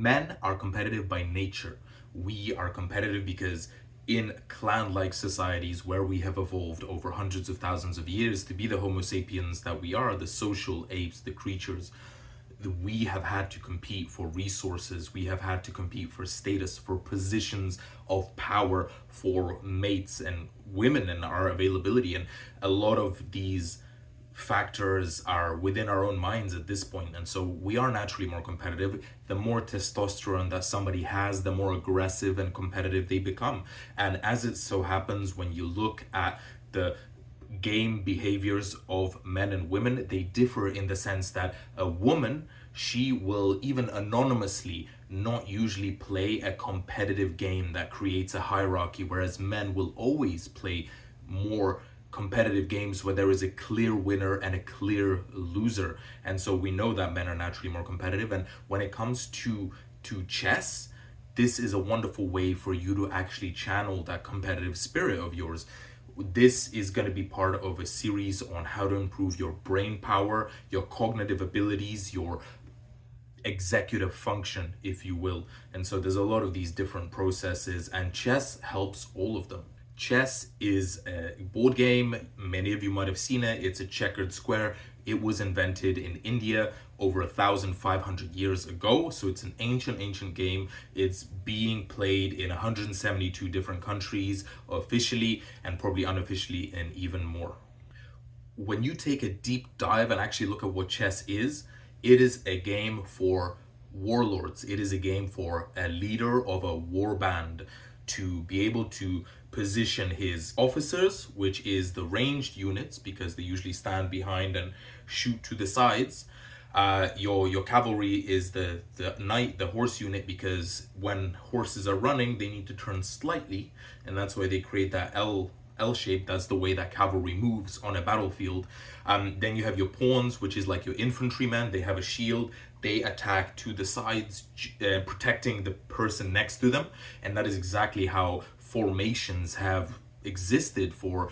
Men are competitive by nature. We are competitive because in clan-like societies where we have evolved over hundreds of thousands of years to be the Homo sapiens that we are, the social apes, the creatures, we have had to compete for resources. We have had to compete for status, for positions of power, for mates and women and our availability. And a lot of these factors are within our own minds at this point, and so we are naturally more competitive. The more testosterone that somebody has, the more aggressive and competitive they become. And as it so happens, when you look at the game behaviors of men and women, they differ in the sense that a woman, she will even anonymously not usually play a competitive game that creates a hierarchy, whereas men will always play more competitive games where there is a clear winner and a clear loser. And so we know that men are naturally more competitive. And when it comes to chess, this is a wonderful way for you to actually channel that competitive spirit of yours. This is going to be part of a series on how to improve your brain power, your cognitive abilities, your executive function, if you will. And so there's a lot of these different processes, and chess helps all of them. Chess is a board game. Many of you might have seen it. It's a checkered square. It was invented in India over 1,500 years ago. So it's an ancient game. It's being played in 172 different countries officially, and probably unofficially in even more. When you take a deep dive and actually look at what chess is, it is a game for warlords. It is a game for a leader of a war band to be able to position his officers, which is the ranged units, because they usually stand behind and shoot to the sides. Your cavalry is the knight, the horse unit, because when horses are running, they need to turn slightly, and that's why they create that L shape. That's the way that cavalry moves on a battlefield. Then you have your pawns, which is like your infantrymen. They have a shield. They attack to the sides, protecting the person next to them. And that is exactly how formations have existed for,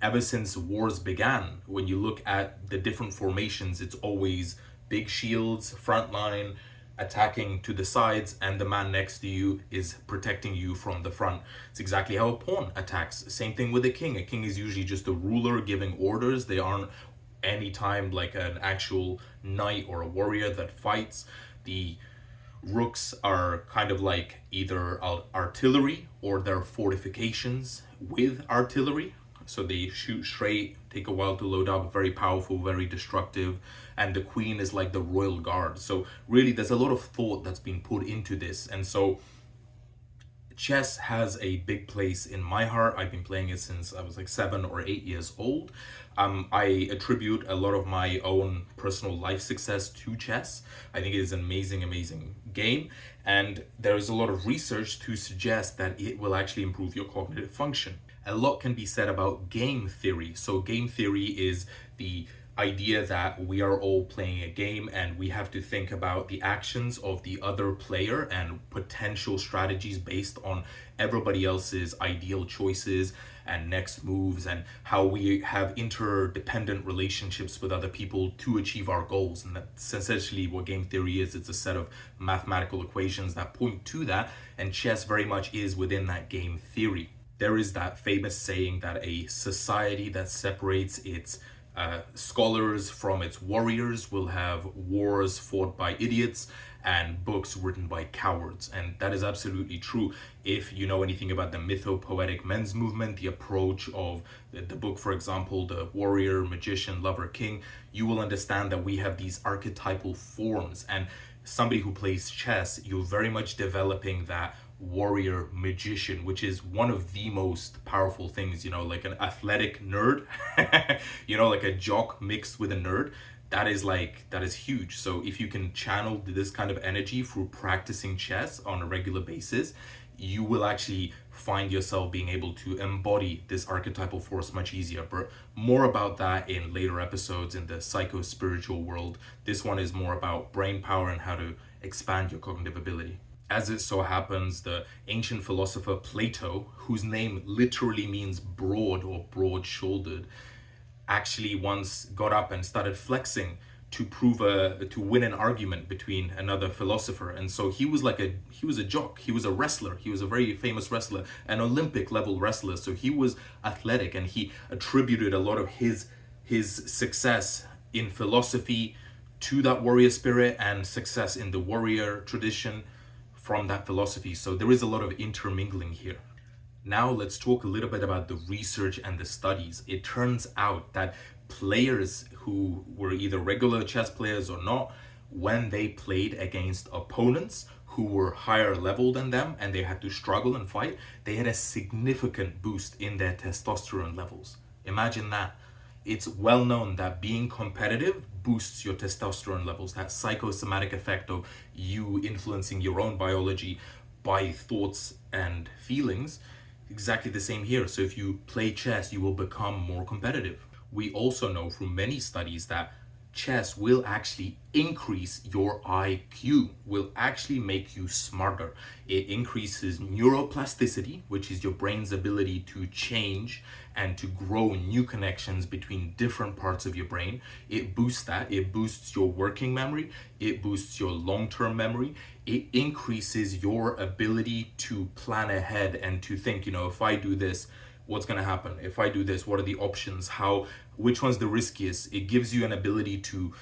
ever since wars began. When you look at the different formations, it's always big shields, front line, attacking to the sides, and the man next to you is protecting you from the front. It's exactly how a pawn attacks. Same thing with a king. A king is usually just a ruler giving orders. They aren't anytime like an actual knight or a warrior that fights. The rooks are kind of like either artillery or they're fortifications with artillery. So they shoot straight, take a while to load up, very powerful, very destructive. And the queen is like the royal guard. So really, there's a lot of thought that's been put into this. And so chess has a big place in my heart. I've been playing it since I was like 7 or 8 years old. I attribute a lot of my own personal life success to chess. I think it is an amazing game. And there is a lot of research to suggest that it will actually improve your cognitive function. A lot can be said about game theory. So game theory is the idea that we are all playing a game and we have to think about the actions of the other player and potential strategies based on everybody else's ideal choices and next moves, and how we have interdependent relationships with other people to achieve our goals. And that's essentially what game theory is. It's a set of mathematical equations that point to that, and chess very much is within that game theory. There is that famous saying that a society that separates its scholars from its warriors will have wars fought by idiots and books written by cowards. And that is absolutely true. If you know anything about the mythopoetic men's movement, the approach of the book, for example, The Warrior, Magician, Lover, King, you will understand that we have these archetypal forms. And somebody who plays chess, you're very much developing that warrior magician, which is one of the most powerful things, like an athletic nerd, like a jock mixed with a nerd. That is huge. So if you can channel this kind of energy through practicing chess on a regular basis, you will actually find yourself being able to embody this archetypal force much easier. But more about that in later episodes in the psycho-spiritual world. This one is more about brain power and how to expand your cognitive ability. As it so happens, the ancient philosopher Plato, whose name literally means broad or broad-shouldered, actually once got up and started flexing to to win an argument between another philosopher. And so he was a jock, he was a wrestler, he was a very famous wrestler, an Olympic level wrestler. So he was athletic, and he attributed a lot of his success in philosophy to that warrior spirit, and success in the warrior tradition from that philosophy. So there is a lot of intermingling here. Now let's talk a little bit about the research and the studies. It turns out that players who were either regular chess players or not, when they played against opponents who were higher level than them and they had to struggle and fight, they had a significant boost in their testosterone levels. Imagine that. It's well known that being competitive boosts your testosterone levels, that psychosomatic effect of you influencing your own biology by thoughts and feelings. Exactly the same here. So if you play chess, you will become more competitive. We also know from many studies that chess will actually increase your IQ, will actually make you smarter. It increases neuroplasticity, which is your brain's ability to change and to grow new connections between different parts of your brain. It boosts that. It boosts your working memory. It boosts your long-term memory. It increases your ability to plan ahead and to think, if I do this, what's going to happen? If I do this, what are the options? Which one's the riskiest? It gives you an ability to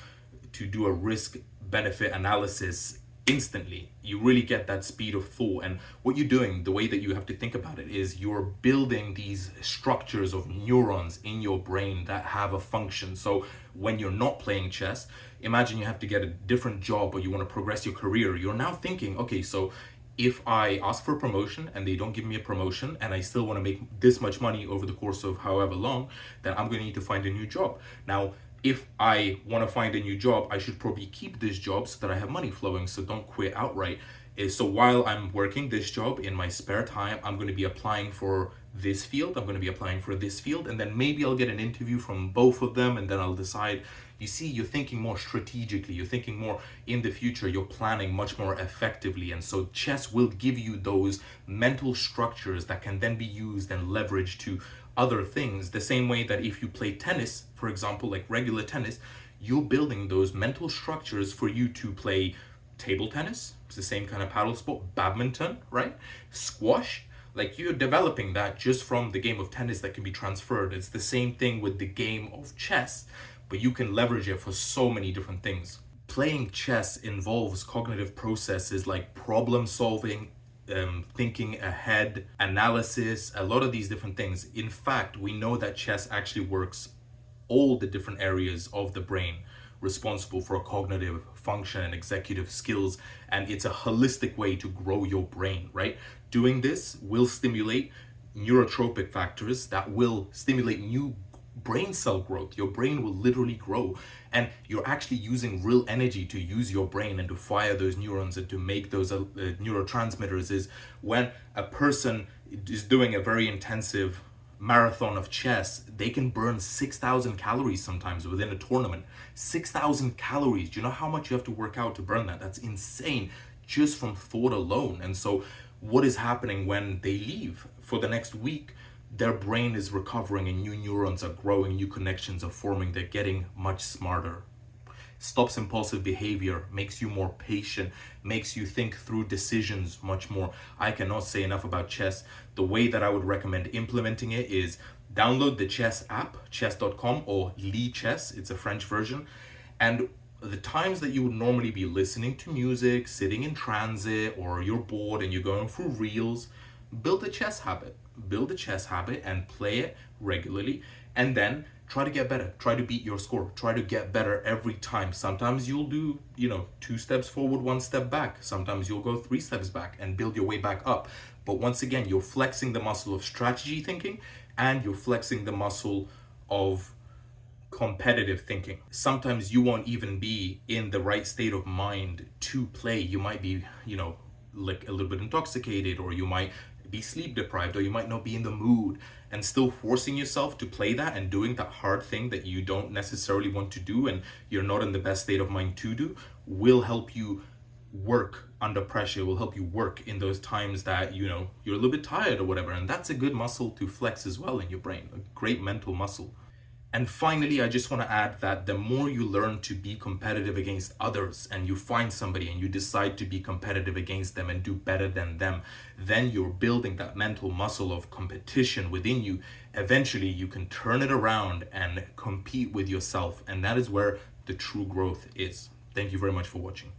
do a risk benefit analysis instantly. You really get that speed of thought. And what you're doing, the way that you have to think about it, is you're building these structures of neurons in your brain that have a function. So when you're not playing chess, imagine you have to get a different job or you want to progress your career. You're now thinking, okay, so if I ask for a promotion and they don't give me a promotion and I still want to make this much money over the course of however long, then I'm going to need to find a new job. Now, if I want to find a new job, I should probably keep this job so that I have money flowing, so don't quit outright. So while I'm working this job in my spare time, I'm going to be applying for this field, I'm going to be applying for this field, and then maybe I'll get an interview from both of them, and then I'll decide. You see, you're thinking more strategically, you're thinking more in the future, you're planning much more effectively. And so chess will give you those mental structures that can then be used and leveraged to other things. The same way that if you play tennis, for example, like regular tennis, you're building those mental structures for you to play table tennis. It's the same kind of paddle sport, badminton, right? Squash. Like, you're developing that just from the game of tennis that can be transferred. It's the same thing with the game of chess, but you can leverage it for so many different things. Playing chess involves cognitive processes like problem solving, thinking ahead, analysis, a lot of these different things. In fact, we know that chess actually works all the different areas of the brain responsible for cognitive function and executive skills, and it's a holistic way to grow your brain, right? Doing this will stimulate neurotropic factors that will stimulate new brain cell growth. Your brain will literally grow, and you're actually using real energy to use your brain and to fire those neurons and to make those neurotransmitters. Is when a person is doing a very intensive marathon of chess, they can burn 6,000 calories sometimes within a tournament. 6,000 calories. Do you know how much you have to work out to burn that? That's insane, just from thought alone. And so what is happening when they leave for the next week? Their brain is recovering and new neurons are growing, new connections are forming, they're getting much smarter. Stops impulsive behavior, makes you more patient, makes you think through decisions much more. I cannot say enough about chess. The way that I would recommend implementing it is download the chess app, chess.com or Chess, it's a French version, and the times that you would normally be listening to music, sitting in transit, or you're bored and you're going through reels, build a chess habit. Build a chess habit and play it regularly, and then try to get better. Try to beat your score. Try to get better every time. Sometimes you'll do, 2 steps forward, 1 step back. Sometimes you'll go 3 steps back and build your way back up. But once again, you're flexing the muscle of strategy thinking, and you're flexing the muscle of competitive thinking. Sometimes you won't even be in the right state of mind to play. You might be, like a little bit intoxicated, or you might be sleep deprived, or you might not be in the mood, and still forcing yourself to play that and doing that hard thing that you don't necessarily want to do and you're not in the best state of mind to do will help you work under pressure, will help you work in those times that you're a little bit tired or whatever. And that's a good muscle to flex as well in your brain, a great mental muscle. And finally, I just want to add that the more you learn to be competitive against others and you find somebody and you decide to be competitive against them and do better than them, then you're building that mental muscle of competition within you. Eventually, you can turn it around and compete with yourself. And that is where the true growth is. Thank you very much for watching.